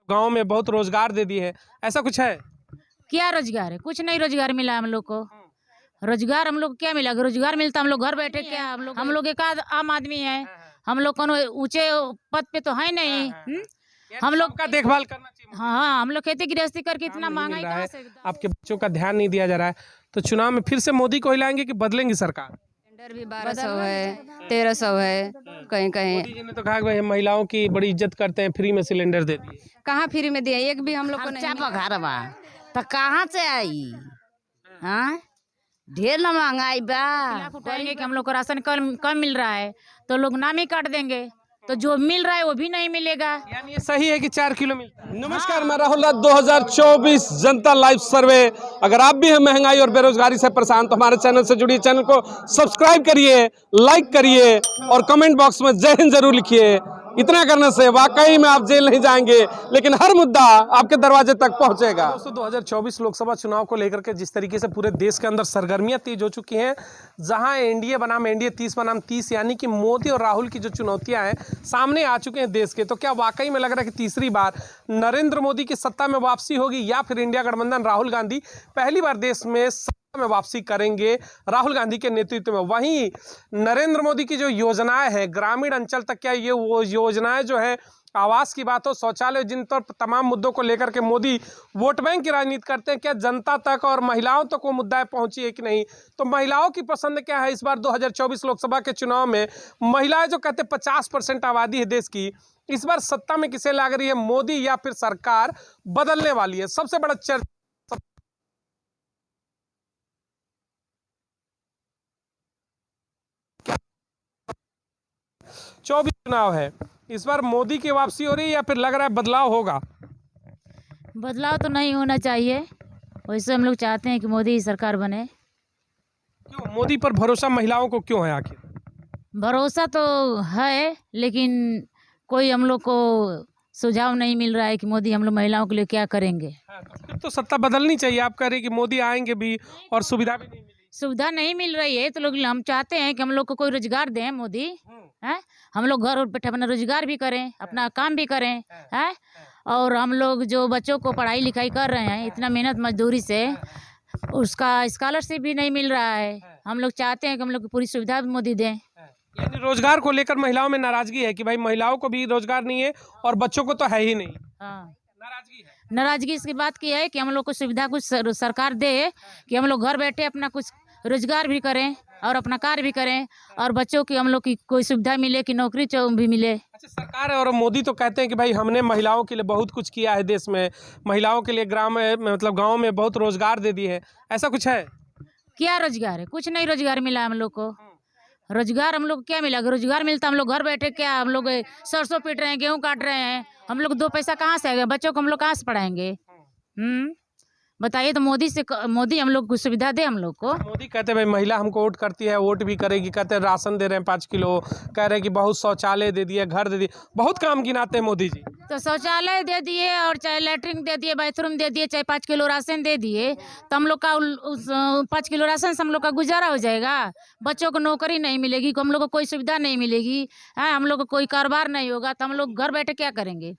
गांव में बहुत रोजगार दे दी है, ऐसा कुछ है? क्या रोजगार है? कुछ नहीं रोजगार मिला हम लोग को। रोजगार हम लोग को क्या मिला? अगर रोजगार मिलता हम लोग घर बैठे क्या, हम लोग एक आध आम आदमी है। हम लोग कोनो ऊंचे पद पे तो है नहीं। हम लोग का देखभाल करना चाहिए। हाँ, हम लोग खेती गृहस्थी करके इतना नहीं महंगाई मिल रहा कहाँ है, से? आपके बच्चों का ध्यान नहीं दिया जा रहा है, तो चुनाव में फिर से मोदी को हिलाएंगे कि बदलेंगी सरकार? सिलेंडर भी 1200 है, 1300 है, कहीं कहीं। मोदी जी ने तो कहा कि भाई हम महिलाओं की बड़ी इज्जत करते हैं, फ्री में सिलेंडर दे दिए। कहाँ फ्री में दिए? एक भी हम लोग को नहीं खर्चा मिला। पर घर बा तो कहाँ से आई? हाँ, ढेर ना महंगाई बा। खिलाफ उठाएंगे कि हम लोग को राशन कम कम मिल रहा है तो लोग नाम ही काट देंगे, तो जो मिल रहा है वो भी नहीं मिलेगा। यानी ये सही है कि 4 किलो मिलता है। नमस्कार, मैं राहुल राज। 2024 जनता लाइव सर्वे। अगर आप भी हैं महंगाई और बेरोजगारी से परेशान तो हमारे चैनल से जुड़िए, चैनल को सब्सक्राइब करिए, लाइक करिए और कमेंट बॉक्स में जय हिंद जरूर लिखिए। इतना करने से वाकई में आप जेल नहीं जाएंगे, लेकिन हर मुद्दा आपके दरवाजे तक पहुंचेगा। दोस्तों, 2024 लोकसभा चुनाव को लेकर के जिस तरीके से पूरे देश के अंदर सरगर्मियां तेज हो चुकी हैं, जहां एनडीए बनाम एनडीए 30 बनाम 30 यानी कि मोदी और राहुल की जो चुनौतियां हैं सामने आ चुके हैं देश के, तो क्या वाकई में लग रहा है कि तीसरी बार नरेंद्र मोदी की सत्ता में वापसी होगी या फिर इंडिया गठबंधन राहुल गांधी पहली बार देश में में वापसी करेंगे राहुल गांधी के नेतृत्व में? वहीं नरेंद्र मोदी की जो योजनाएं हैं ग्रामीण अंचल तक, क्या ये वो योजनाएं जो है आवास की बात हो, शौचालय, जिन तो तमाम मुद्दों को लेकर के मोदी वोट बैंक की राजनीति करते हैं, क्या जनता तक और महिलाओं तक वो मुद्दाएं पहुंची है कि नहीं? तो महिलाओं की पसंद क्या है इस बार 2024 लोकसभा के चुनाव में? महिलाएं जो कहते 50% आबादी है देश की, इस बार सत्ता में किसे लग रही है, मोदी या फिर सरकार बदलने वाली है? सबसे बड़ा चर्चा 24 चुनाव है, इस बार मोदी की वापसी हो रही है या फिर लग रहा है बदलाव होगा? बदलाव तो नहीं होना चाहिए, वैसे हम लोग चाहते हैं कि मोदी ही सरकार बने। क्यों मोदी पर भरोसा महिलाओं को क्यों है आखिर? भरोसा तो है, लेकिन कोई हम लोग को सुझाव नहीं मिल रहा है कि मोदी हम लोग महिलाओं के लिए क्या करेंगे। तो फिर तो सत्ता बदलनी चाहिए। आप कह रहे हैं कि मोदी आएंगे भी और सुविधा भी नहीं मिलेगी। सुविधा नहीं मिल रही है तो लोग, हम चाहते हैं कि हम लोग को कोई रोजगार दें मोदी, हैं? हम लोग घर बैठे अपना रोजगार भी करें, अपना काम भी करें, हैं? और हम लोग जो बच्चों को पढ़ाई लिखाई कर रहे हैं इतना मेहनत मजदूरी से, उसका स्कॉलरशिप भी नहीं मिल रहा है। हम लोग चाहते हैं कि हम लोग को पूरी सुविधा भी मोदी दें। यानी रोजगार को लेकर महिलाओं में नाराजगी है कि भाई महिलाओं को भी रोजगार नहीं है और बच्चों को तो है ही नहीं। हाँ, नाराजगी है। नाराजगी इसकी बात की है कि हम लोग को सुविधा कुछ सरकार दे कि हम लोग घर बैठे अपना कुछ रोजगार भी करें और अपना कार्य भी करें, और बच्चों की हम लोग की कोई सुविधा मिले कि नौकरी भी मिले। अच्छा, सरकार और मोदी तो कहते हैं कि भाई हमने महिलाओं के लिए बहुत कुछ किया है देश में, महिलाओं के लिए ग्राम में मतलब गाँव में बहुत रोजगार दे दिए है, ऐसा कुछ है? क्या रोजगार है? कुछ नहीं रोजगार मिला हम लोग को। रोजगार हम लोग को क्या मिला? अगर रोजगार मिलता हम लोग घर बैठे क्या, हम लोग सरसों पीट रहे हैं, गेहूं काट रहे हैं, हम लोग 2 पैसा कहाँ से आएगा? बच्चों को हम लोग कहाँ से पढ़ाएंगे? बताइए। तो मोदी हम लोग को सुविधा दे हम लोग को। मोदी कहते हैं भाई महिला हमको वोट करती है, वोट भी करेगी, कहते हैं राशन दे रहे हैं 5 किलो, कह रहे हैं कि बहुत शौचालय दे दिए, घर दे दिए, बहुत काम गिनाते हैं मोदी जी। तो शौचालय दे दिए और चाहे लैट्रिन दे दिए, बाथरूम दे दिए, चाहे 5 किलो राशन दे दिए, तो हम लोग का उस 5 किलो राशन से हम लोग का गुजारा हो जाएगा? बच्चों को नौकरी नहीं मिलेगी, हम लोग को कोई सुविधा नहीं मिलेगी, है? हम लोग को कोई कारोबार नहीं होगा, तो हम लोग घर बैठे क्या करेंगे?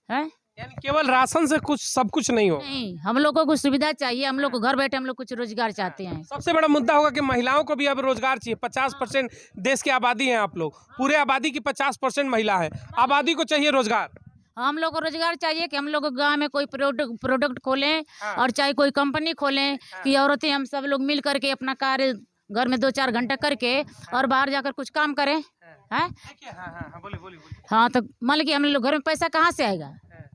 है? यानी केवल राशन से कुछ सब कुछ नहीं हो। नहीं, हम लोग को कुछ सुविधा चाहिए, हम लोग को घर बैठे हम लोग कुछ रोजगार चाहते हैं। सबसे बड़ा मुद्दा होगा कि महिलाओं को भी अब रोजगार चाहिए। 50% देश की आबादी है आप लोग, पूरे आबादी की 50% महिला है, आबादी को चाहिए रोजगार। हम लोग को रोजगार चाहिए कि हम लोग गांव में कोई प्रोडक्ट खोलें और चाहे कोई कंपनी खोलें कि औरतें हम सब लोग मिल करके अपना कार्य घर में 2-4 घंटा करके और बाहर जाकर कुछ काम करें, हैं? हाँ, तो मान लीजिए हम लोग घर में पैसा कहाँ से आएगा?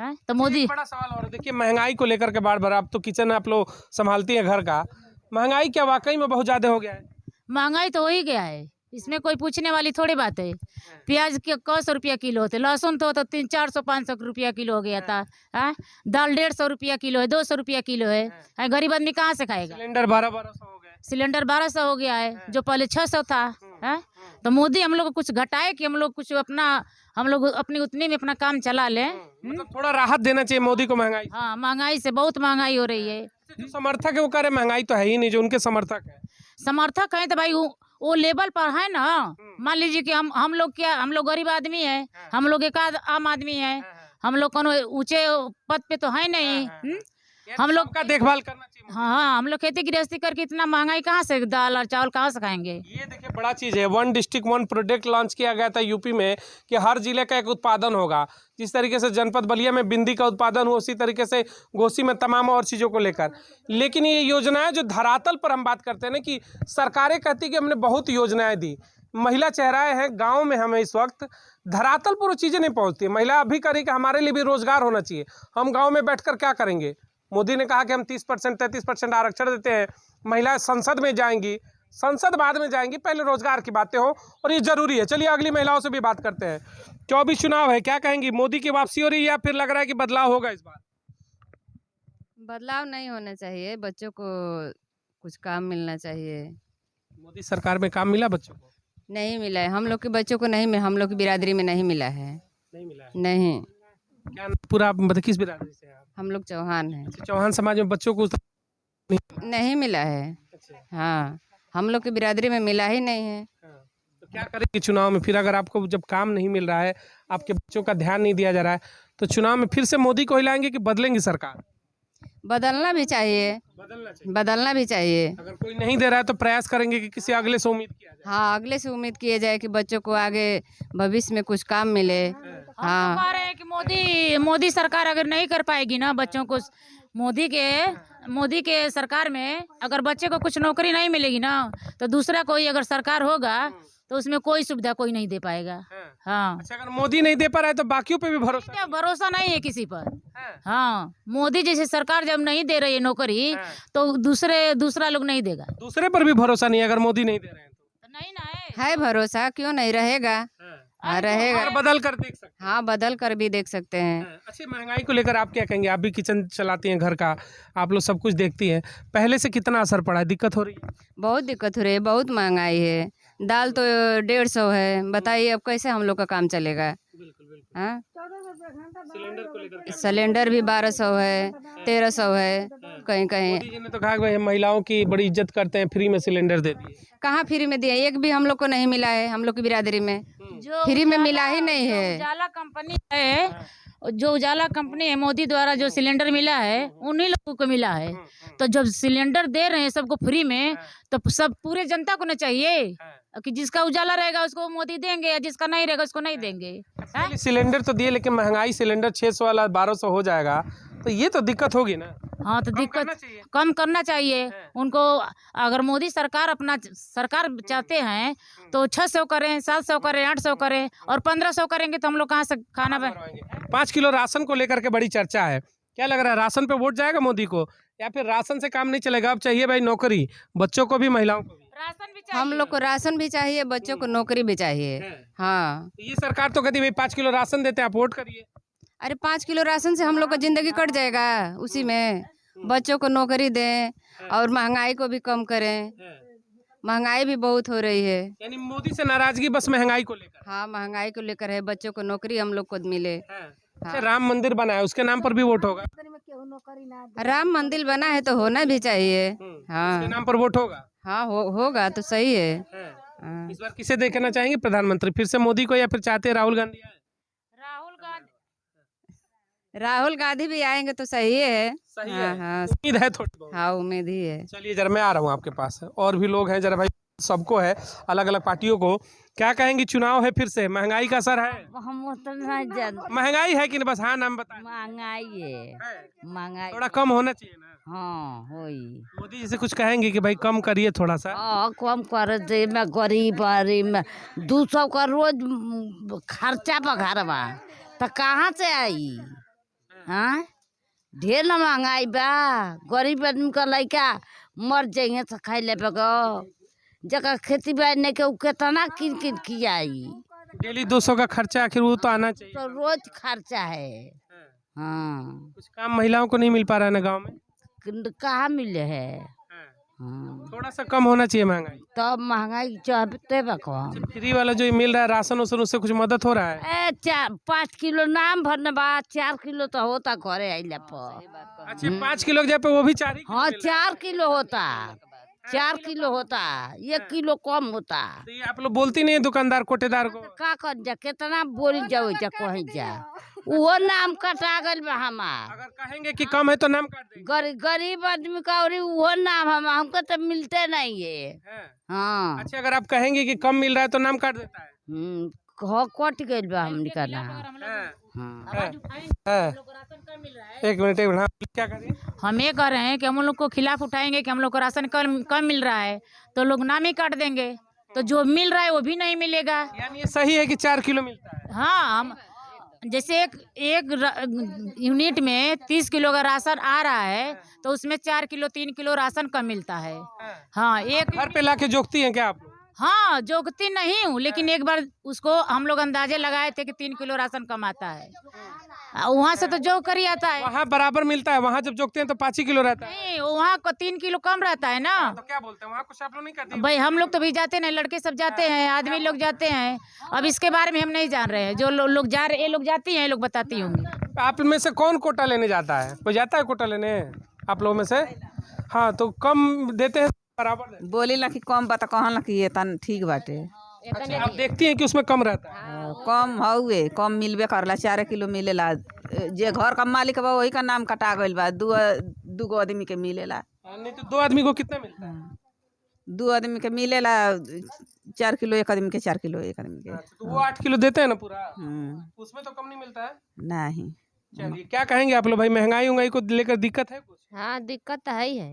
है? तो मोदी बड़ा सवाल और देखिए महंगाई को लेकर के बार बार, आप तो किचन आप लोग संभालती हैं घर का, महंगाई क्या वाकई में बहुत ज्यादा हो गया है? महंगाई तो हो ही गया है, इसमें कोई पूछने वाली थोड़ी बात है। प्याज के 100 रुपया किलो होते, लहसुन तो 300-400-500 रुपया किलो हो गया था, है? दाल 150 रुपया किलो है, 200 रुपया किलो है, गरीब आदमी कहाँ से खाएगा? सिलेंडर 1200 हो गए, सिलेंडर 1200 हो गया है, जो पहले 600 था, है? तो मोदी हम लोग को कुछ घटाए कि हम लोग कुछ हम लोग अपनी उतनी में अपना काम चला लें। मतलब थोड़ा राहत देना चाहिए मोदी को महंगाई। हाँ, महंगाई से बहुत महंगाई हो रही है। जो समर्थक है वो कह रहे महंगाई तो है ही नहीं, जो उनके समर्थक है। समर्थक है तो भाई वो लेवल पर है ना। मान लीजिए कि हम लोग क्या, हम लोग गरीब आदमी है, हम लोग एक आध आम आदमी है, हम लोग कोनो ऊंचे पद पे तो है नहीं। हम लोग का देखभाल करना चाहिए। हाँ, हम लोग खेती गृहस्थी करके इतना महंगाई कहाँ से, दाल और चावल कहाँ से खाएंगे। ये देखिए बड़ा चीज़ है, 1 डिस्ट्रिक्ट 1 प्रोडक्ट लॉन्च किया गया था यूपी में कि हर जिले का एक उत्पादन होगा। जिस तरीके से जनपद बलिया में बिंदी का उत्पादन हुआ, उसी तरीके से घोसी में तमाम और चीज़ों को लेकर। लेकिन ये योजनाएं जो धरातल पर हम बात करते हैं ना, कि सरकारें कहती कि हमने बहुत योजनाएं दी, महिला चेहराएं हैं गाँव में, हमें इस वक्त धरातल पर वो चीज़ें नहीं पहुँचती। महिला अभी करी कि हमारे लिए भी रोजगार होना चाहिए, हम गाँव में बैठ कर क्या करेंगे। मोदी ने कहा कि हम 30% 33% आरक्षण देते हैं, महिलाएं संसद में जाएंगी, संसद बाद में जाएंगी, पहले रोजगार की बातें हो, और ये जरूरी है। चलिए अगली महिलाओं से भी बात करते हैं। 24 चुनाव है, क्या कहेंगी, मोदी की वापसी हो रही है या फिर लग रहा है कि बदलाव होगा इस बार? बदलाव नहीं होना चाहिए, बच्चों को कुछ काम मिलना चाहिए। मोदी सरकार में काम मिला बच्चों को? नहीं मिला है, हम लोग के बच्चों को नहीं मिला, हम लोग की बिरादरी में नहीं मिला है। नहीं मिला है? नहीं। क्या पूरा आप मतलब किस बिरादरी से हैं आप? हम लोग चौहान हैं। चौहान समाज में बच्चों को नहीं मिला है। हाँ, हम लोग की बिरादरी में मिला ही नहीं है। तो क्या करेंगे चुनाव में फिर, अगर आपको जब काम नहीं मिल रहा है, आपके बच्चों का ध्यान नहीं दिया जा रहा है, तो चुनाव में फिर से मोदी को हिलाएंगे कि बदलेंगे सरकार? बदलना भी चाहिए, बदलना भी चाहिए। अगर कोई नहीं दे रहा है तो प्रयास करेंगे कि किसी अगले से उम्मीद किया जाए। हाँ, अगले से उम्मीद किया जाए कि बच्चों को आगे भविष्य में कुछ काम मिले। हम तो कह रहे हैं कि मोदी सरकार अगर नहीं कर पाएगी ना बच्चों को, मोदी के सरकार में अगर बच्चे को कुछ नौकरी नहीं मिलेगी ना, तो दूसरा कोई अगर सरकार होगा तो उसमें कोई सुविधा कोई नहीं दे पाएगा। हाँ। अच्छा, अगर मोदी नहीं दे पा रहा है तो बाकियों पे भी भरोसा नहीं है किसी पर। हाँ, मोदी जैसे सरकार जब नहीं दे रही है नौकरी, तो दूसरा लोग नहीं देगा। दूसरे पर भी भरोसा नहीं है अगर मोदी नहीं दे रहे हैं तो? नहीं ना है भरोसा, क्यों नहीं रहेगा। हाँ, रहेगा। बदल कर देख सकते हैं। हाँ, बदल कर भी देख सकते हैं। अच्छा, महंगाई को लेकर आप क्या कहेंगे? आप भी किचन चलाती हैं घर का, आप लोग सब कुछ देखती हैं, पहले से कितना असर पड़ा है, दिक्कत हो रही है? बहुत दिक्कत हो रही है, बहुत महंगाई है। दाल तो 150 है, बताइए अब कैसे हम लोग का काम चलेगा। हाँ, सिलेंडर भी 1200 है, 1300 है, कहीं कहीं। मोदी जी ने तो कहा कि महिलाओं की बड़ी इज्जत करते हैं, फ्री में सिलेंडर दे दिए। कहाँ फ्री में दिया, एक भी हम लोग को नहीं मिला है। हम लोग की बिरादरी में जो फ्री में मिला ही नहीं है। उजाला कंपनी है, जो उजाला कंपनी है, मोदी द्वारा जो सिलेंडर मिला है उन्हीं लोगों को मिला है। तो जब सिलेंडर दे रहे हैं सबको फ्री में, तो सब पूरे जनता को ना चाहिए कि जिसका उजाला रहेगा उसको मोदी देंगे, या जिसका नहीं रहेगा उसको नहीं देंगे। सिलेंडर तो दिए, लेकिन महंगाई सिलेंडर 600 वाला 1200 हो जाएगा, तो ये तो दिक्कत होगी ना। हाँ, तो दिक्कत कम करना चाहिए उनको। अगर मोदी सरकार चाहते हैं तो 600 करें, 700 करें, 800 करें, और 1500 करेंगे तो हम लोग कहाँ से खाना बनाएंगे। 5 किलो राशन को लेकर के बड़ी चर्चा है, क्या लग रहा है, राशन पे वोट जाएगा मोदी को, या फिर राशन से काम नहीं चलेगा? अब चाहिए भाई नौकरी, बच्चों को भी महिलाओं को भी। राशन भी चाहिए, हम लोग को राशन भी चाहिए, बच्चों को नौकरी भी चाहिए। हाँ, ये सरकार तो कहती है भाई 5 किलो राशन देते हैं, आप वोट करिए। अरे 5 किलो राशन से हम लोग का जिंदगी कट जाएगा, उसी में बच्चों को नौकरी दें और महंगाई को भी कम करें। महंगाई भी बहुत हो रही है। यानी मोदी से नाराजगी बस महंगाई को लेकर? हाँ, महंगाई को लेकर है, बच्चों को नौकरी हम लोग को मिले। अच्छा, राम मंदिर बना है, उसके नाम पर भी वोट होगा? राम मंदिर बना है तो होना भी चाहिए। हाँ, उसके नाम पर वोट होगा? हाँ, होगा तो सही है। इस बार किसे देखना चाहेंगे प्रधानमंत्री, फिर से मोदी को, या फिर चाहते हैं राहुल गांधी आए? राहुल गांधी भी आएंगे तो सही है। सही हाँ, है। हाँ, उम्मीद है थोड़ी बहुत। हाँ, उम्मीद ही है। चलिए जरा मैं आ रहा हूँ आपके पास, और भी लोग हैं, जरा भाई सबको है, अलग अलग पार्टियों को, क्या कहेंगी, चुनाव है फिर से, महंगाई का असर है? हम उतना जानते। महंगाई है कि नहीं, बस हाँ नाम बताएं। महंगाई है, महंगाई थोड़ा कम होना चाहिए ना। हाँ होई। मोदी जी से कुछ कहेंगे कि भाई कम करिए थोड़ा सा? कम कर दे, मैं गरीब में 200 का रोज खर्चा पर घर बा, तो कहाँ से आई। हाँ, ढेर ना महंगाई बा, गरीब आदमी का लड़का मर जाइए तो खाई ले पेगो, जगह खेती बाड़ी नहीं के कितना किन किन खियाई। डेली 200 का खर्चा आखिर वो तो आना चाहिए। तो रोज खर्चा है। हाँ, कुछ काम महिलाओं को नहीं मिल पा रहा है ना गाँव में? कहाँ मिले है। हाँ, थोड़ा सा कम होना चाहिए महंगाई। तब महंगाई चाहते कम। फ्री वाला जो मिल रहा है राशन उसन, उससे कुछ मदद हो रहा है? 5 किलो नाम भरने बाद 4 किलो तो होता घरे आइला पर। अच्छा, 5 किलो के जगह पे वो भी 4 ही? हाँ, 4 किलो होता, 4 किलो होता, 1 किलो कम होता। तो ये आप लोग बोलती नहीं है दुकानदार कोटेदार को? का कर जा, कितना बोल जाओ जा कहीं जा। वो नाम कटा गल बा हमार। अगर कहेंगे कि कम है तो नाम काट देंगे। गरीब आदमी का और वो नाम हमको तो मिलते नहीं है। हाँ अच्छा, अगर आप कहेंगे कि कम मिल रहा है तो नाम काट देता है। कट गइल बा हमनी का नाम। हाँ। एक मिनट हाँ, क्या करें? हम ये कह रहे हैं कि हम लोग को खिलाफ उठाएंगे कि हम लोग को राशन कम मिल रहा है तो लोग नाम ही काट देंगे, तो जो मिल रहा है वो भी नहीं मिलेगा। यानी ये सही है कि 4 किलो मिलता है? हाँ, हम जैसे एक यूनिट में 30 किलो का राशन आ रहा है तो उसमें 4 किलो 3 किलो राशन कम मिलता है। हाँ, एक घर पे लाके जोखती हैं क्या आप लोग? हाँ, जोगती नहीं हूँ, लेकिन एक बार उसको हम लोग अंदाजे लगाए थे कि 3 किलो राशन कम आता है। वहाँ से तो जो कर ही आता है। वहाँ बराबर मिलता है, वहाँ जब जोखते हैं तो 5 ही किलो रहता है। नहीं, वहाँ को 3 किलो कम रहता है ना। तो क्या बोलते हैं, वहाँ कुछ आप लोग नहीं करते? भाई हम लोग तो भी जाते नहीं, लड़के सब जाते हैं, आदमी लोग जाते हैं। अब इसके बारे में हम नहीं जान रहे हैं, जो लोग जा रहे, ये लोग जाती हैं, ये लोग बताती होंगी। आप में से कौन कोटा लेने जाता है? कोई जाता है कोटा लेने आप लोगों में से? हाँ, तो कम देते हैं बराबर देते हैं। बोली ला कि कम बता कहन ला कि ये तन ठीक बाटे। अच्छा, आप देखती हैं कि उसमें कम रहता है? कम हउए, कम मिलबे करला, 4 किलो मिलेला। जे घर का मालिक बा वही का नाम कटा गइल बा। दू आदमी के मिलेला। नहीं तो 2 आदमी को कितना मिलता है? 2 आदमी के मिलेला 4 किलो, एक आदमी के 4 किलो, एक आदमी के। अच्छा, तो वो 8 किलो देते हैं ना पूरा? उसमें तो कम नहीं मिलता है? नहीं। चलिए, क्या कहेंगे आप लोग भाई, महंगाई को लेकर दिक्कत है कुछ? हाँ, दिक्कत तो है ही है।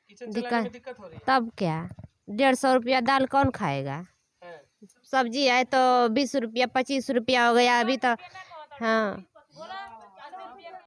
किचन चलाने में दिक्कत हो रही है? तब क्या 150 रुपया दाल कौन खाएगा? सब्जी है तो 20 रुपया 25 रुपया हो गया अभी तो। हाँ,